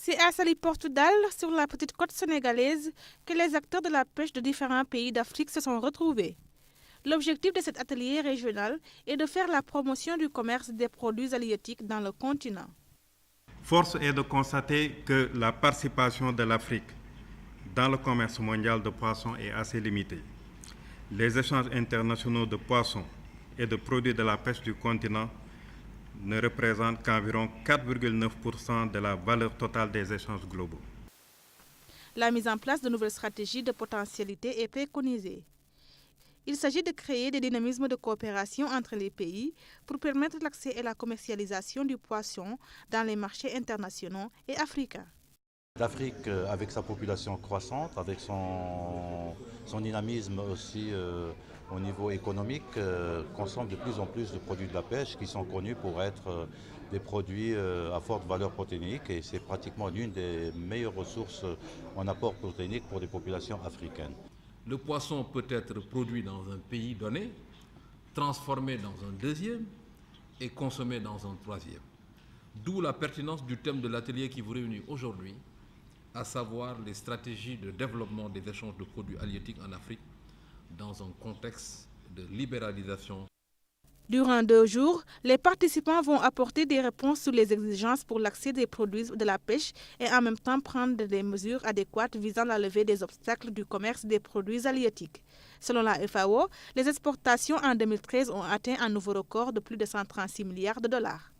C'est à Saly Portudal, sur la petite côte sénégalaise, que les acteurs de la pêche de différents pays d'Afrique se sont retrouvés. L'objectif de cet atelier régional est de faire la promotion du commerce des produits halieutiques dans le continent. Force est de constater que la participation de l'Afrique dans le commerce mondial de poissons est assez limitée. Les échanges internationaux de poissons et de produits de la pêche du continent ne représentent qu'environ 4,9% de la valeur totale des échanges globaux. La mise en place de nouvelles stratégies de potentialité est préconisée. Il s'agit de créer des dynamismes de coopération entre les pays pour permettre l'accès et la commercialisation du poisson dans les marchés internationaux et africains. L'Afrique, avec sa population croissante, avec son dynamisme aussi au niveau économique, consomme de plus en plus de produits de la pêche qui sont connus pour être des produits à forte valeur protéinique, et c'est pratiquement l'une des meilleures ressources en apport protéinique pour les populations africaines. Le poisson peut être produit dans un pays donné, transformé dans un deuxième et consommé dans un troisième. D'où la pertinence du thème de l'atelier qui vous réunit aujourd'hui, à savoir les stratégies de développement des échanges de produits halieutiques en Afrique dans un contexte de libéralisation. Durant 2 jours, les participants vont apporter des réponses sur les exigences pour l'accès des produits de la pêche et en même temps prendre des mesures adéquates visant la levée des obstacles du commerce des produits halieutiques. Selon la FAO, les exportations en 2013 ont atteint un nouveau record de plus de 136 milliards de dollars.